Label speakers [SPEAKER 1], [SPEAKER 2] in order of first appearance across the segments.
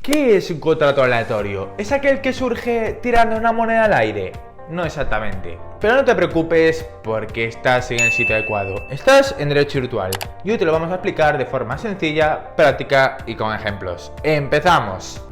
[SPEAKER 1] ¿Qué es un contrato aleatorio? ¿Es aquel que surge tirando una moneda al aire? No exactamente. Pero no te preocupes porque estás en el sitio adecuado. Estás en Derecho Virtual y hoy te lo vamos a explicar de forma sencilla, práctica y con ejemplos. ¡Empezamos!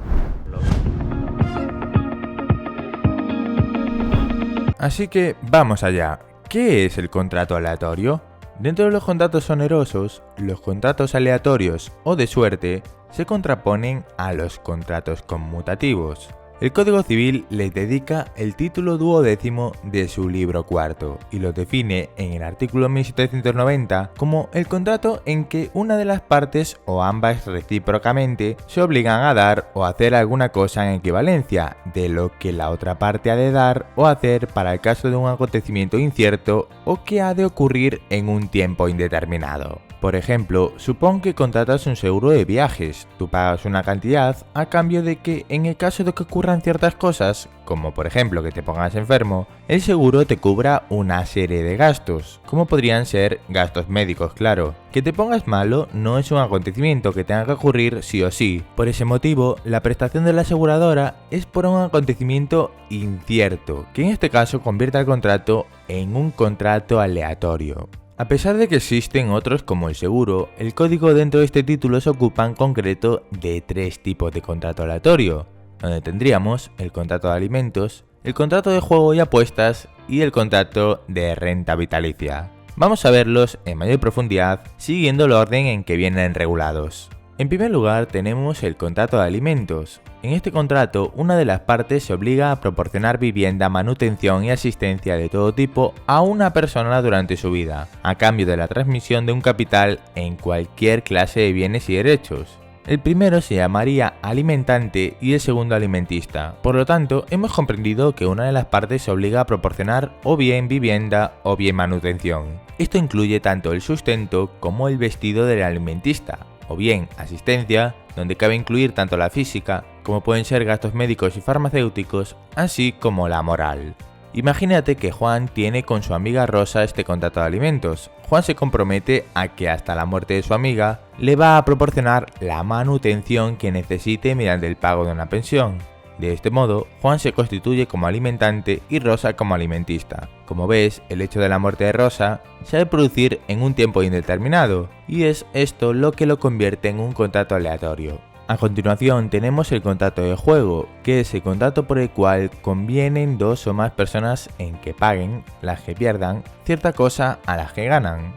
[SPEAKER 1] Así que vamos allá. ¿Qué es el contrato aleatorio? Dentro de los contratos onerosos, los contratos aleatorios o de suerte se contraponen a los contratos conmutativos. El Código Civil les dedica el título 12º de su libro cuarto y lo define en el artículo 1790 como el contrato en que una de las partes o ambas recíprocamente se obligan a dar o hacer alguna cosa en equivalencia de lo que la otra parte ha de dar o hacer para el caso de un acontecimiento incierto o que ha de ocurrir en un tiempo indeterminado. Por ejemplo, supón que contratas un seguro de viajes, tú pagas una cantidad a cambio de que en el caso de que ocurran ciertas cosas, como por ejemplo que te pongas enfermo, el seguro te cubra una serie de gastos, como podrían ser gastos médicos, claro. Que te pongas malo no es un acontecimiento que tenga que ocurrir sí o sí, por ese motivo la prestación de la aseguradora es por un acontecimiento incierto, que en este caso convierte al contrato en un contrato aleatorio. A pesar de que existen otros como el seguro, el código dentro de este título se ocupa en concreto de tres tipos de contrato aleatorio, donde tendríamos el contrato de alimentos, el contrato de juego y apuestas y el contrato de renta vitalicia. Vamos a verlos en mayor profundidad siguiendo el orden en que vienen regulados. En primer lugar tenemos el contrato de alimentos. En este contrato, una de las partes se obliga a proporcionar vivienda, manutención y asistencia de todo tipo a una persona durante su vida, a cambio de la transmisión de un capital en cualquier clase de bienes y derechos. El primero se llamaría alimentante y el segundo alimentista. Por lo tanto, hemos comprendido que una de las partes se obliga a proporcionar o bien vivienda o bien manutención. Esto incluye tanto el sustento como el vestido del alimentista, o bien asistencia, donde cabe incluir tanto la física, como pueden ser gastos médicos y farmacéuticos, así como la moral. Imagínate que Juan tiene con su amiga Rosa este contrato de alimentos. Juan se compromete a que hasta la muerte de su amiga le va a proporcionar la manutención que necesite mediante el pago de una pensión. De este modo, Juan se constituye como alimentante y Rosa como alimentista. Como ves, el hecho de la muerte de Rosa se ha de producir en un tiempo indeterminado, y es esto lo que lo convierte en un contrato aleatorio. A continuación tenemos el contrato de juego, que es el contrato por el cual convienen dos o más personas en que paguen, las que pierdan, cierta cosa a las que ganan.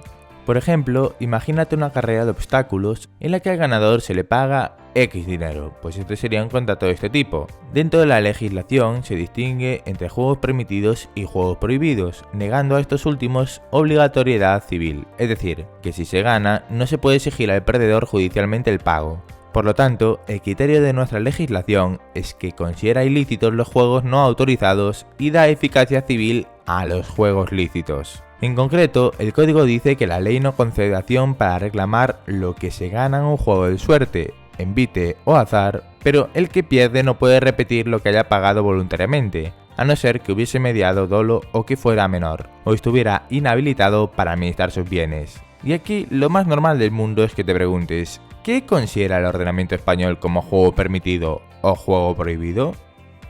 [SPEAKER 1] Por ejemplo, imagínate una carrera de obstáculos en la que al ganador se le paga X dinero, pues este sería un contrato de este tipo. Dentro de la legislación se distingue entre juegos permitidos y juegos prohibidos, negando a estos últimos obligatoriedad civil, es decir, que si se gana no se puede exigir al perdedor judicialmente el pago. Por lo tanto, el criterio de nuestra legislación es que considera ilícitos los juegos no autorizados y da eficacia civil a los juegos lícitos. En concreto, el código dice que la ley no concede acción para reclamar lo que se gana en un juego de suerte, envite o azar, pero el que pierde no puede repetir lo que haya pagado voluntariamente, a no ser que hubiese mediado dolo o que fuera menor, o estuviera inhabilitado para administrar sus bienes. Y aquí lo más normal del mundo es que te preguntes, ¿qué considera el ordenamiento español como juego permitido o juego prohibido?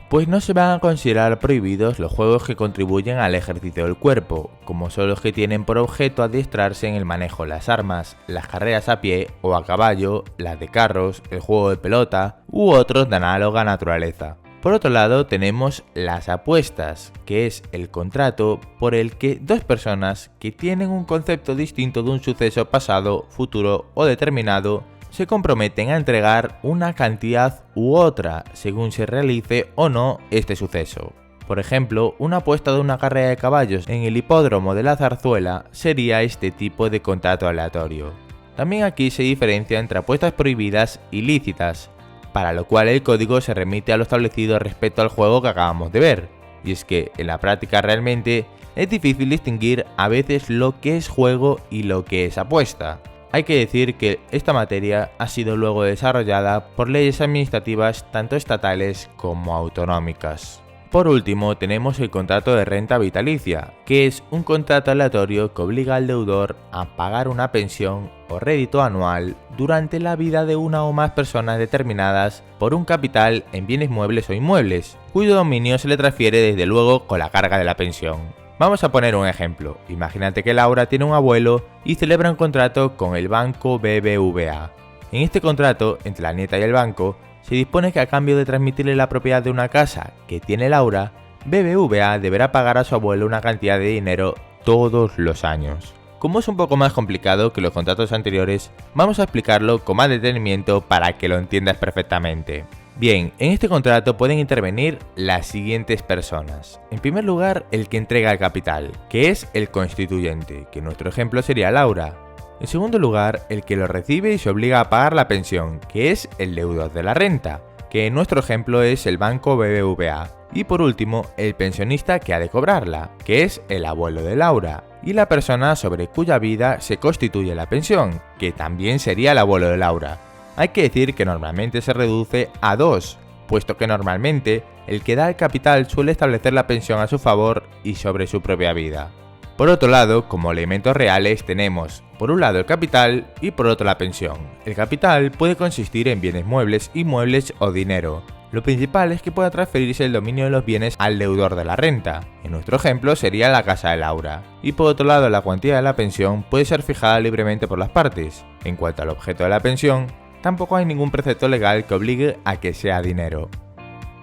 [SPEAKER 1] Pues no se van a considerar prohibidos los juegos que contribuyen al ejercicio del cuerpo, como son los que tienen por objeto adiestrarse en el manejo de las armas, las carreras a pie o a caballo, las de carros, el juego de pelota u otros de análoga naturaleza. Por otro lado tenemos las apuestas, que es el contrato por el que dos personas que tienen un concepto distinto de un suceso pasado, futuro o determinado se comprometen a entregar una cantidad u otra según se realice o no este suceso. Por ejemplo, una apuesta de una carrera de caballos en el hipódromo de la Zarzuela sería este tipo de contrato aleatorio. También aquí se diferencia entre apuestas prohibidas y lícitas, para lo cual el código se remite a lo establecido respecto al juego que acabamos de ver, y es que en la práctica realmente es difícil distinguir a veces lo que es juego y lo que es apuesta. Hay que decir que esta materia ha sido luego desarrollada por leyes administrativas tanto estatales como autonómicas. Por último, tenemos el contrato de renta vitalicia, que es un contrato aleatorio que obliga al deudor a pagar una pensión o rédito anual durante la vida de una o más personas determinadas por un capital en bienes muebles o inmuebles, cuyo dominio se le transfiere desde luego con la carga de la pensión. Vamos a poner un ejemplo. Imagínate que Laura tiene un abuelo y celebra un contrato con el banco BBVA. En este contrato, entre la nieta y el banco, se dispone que a cambio de transmitirle la propiedad de una casa que tiene Laura, BBVA deberá pagar a su abuelo una cantidad de dinero todos los años. Como es un poco más complicado que los contratos anteriores, vamos a explicarlo con más detenimiento para que lo entiendas perfectamente. Bien, en este contrato pueden intervenir las siguientes personas. En primer lugar, el que entrega el capital, que es el constituyente, que en nuestro ejemplo sería Laura. En segundo lugar, el que lo recibe y se obliga a pagar la pensión, que es el deudor de la renta, que en nuestro ejemplo es el banco BBVA. Y por último, el pensionista que ha de cobrarla, que es el abuelo de Laura, y la persona sobre cuya vida se constituye la pensión, que también sería el abuelo de Laura. Hay que decir que normalmente se reduce a 2, puesto que normalmente el que da el capital suele establecer la pensión a su favor y sobre su propia vida. Por otro lado, como elementos reales tenemos, por un lado el capital y por otro la pensión. El capital puede consistir en bienes muebles, inmuebles o dinero. Lo principal es que pueda transferirse el dominio de los bienes al deudor de la renta. En nuestro ejemplo sería la casa de Laura. Y por otro lado, la cuantía de la pensión puede ser fijada libremente por las partes. En cuanto al objeto de la pensión, tampoco hay ningún precepto legal que obligue a que sea dinero.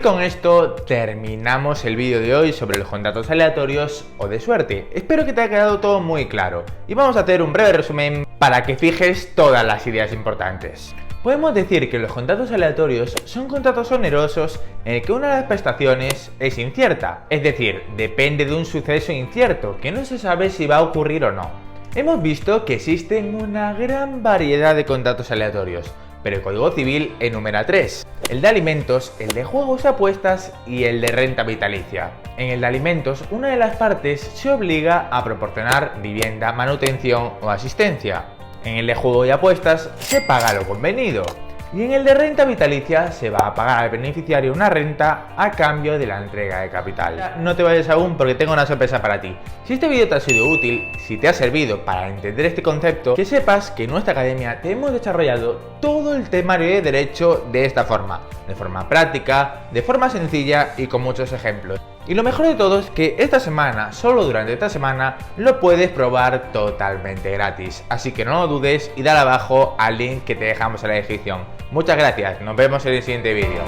[SPEAKER 1] Con esto terminamos el vídeo de hoy sobre los contratos aleatorios o de suerte. Espero que te haya quedado todo muy claro y vamos a hacer un breve resumen para que fijes todas las ideas importantes. Podemos decir que los contratos aleatorios son contratos onerosos en el que una de las prestaciones es incierta, es decir, depende de un suceso incierto que no se sabe si va a ocurrir o no. Hemos visto que existen una gran variedad de contratos aleatorios, pero el Código Civil enumera 3, el de alimentos, el de juegos y apuestas y el de renta vitalicia. En el de alimentos, una de las partes se obliga a proporcionar vivienda, manutención o asistencia. En el de juego y apuestas se paga lo convenido. Y en el de renta vitalicia se va a pagar al beneficiario una renta a cambio de la entrega de capital. No te vayas aún porque tengo una sorpresa para ti. Si este vídeo te ha sido útil, si te ha servido para entender este concepto, que sepas que en nuestra academia te hemos desarrollado todo el temario de derecho de esta forma. De forma práctica, de forma sencilla y con muchos ejemplos. Y lo mejor de todo es que esta semana, solo durante esta semana, lo puedes probar totalmente gratis. Así que no lo dudes y dale abajo al link que te dejamos en la descripción. Muchas gracias, nos vemos en el siguiente vídeo.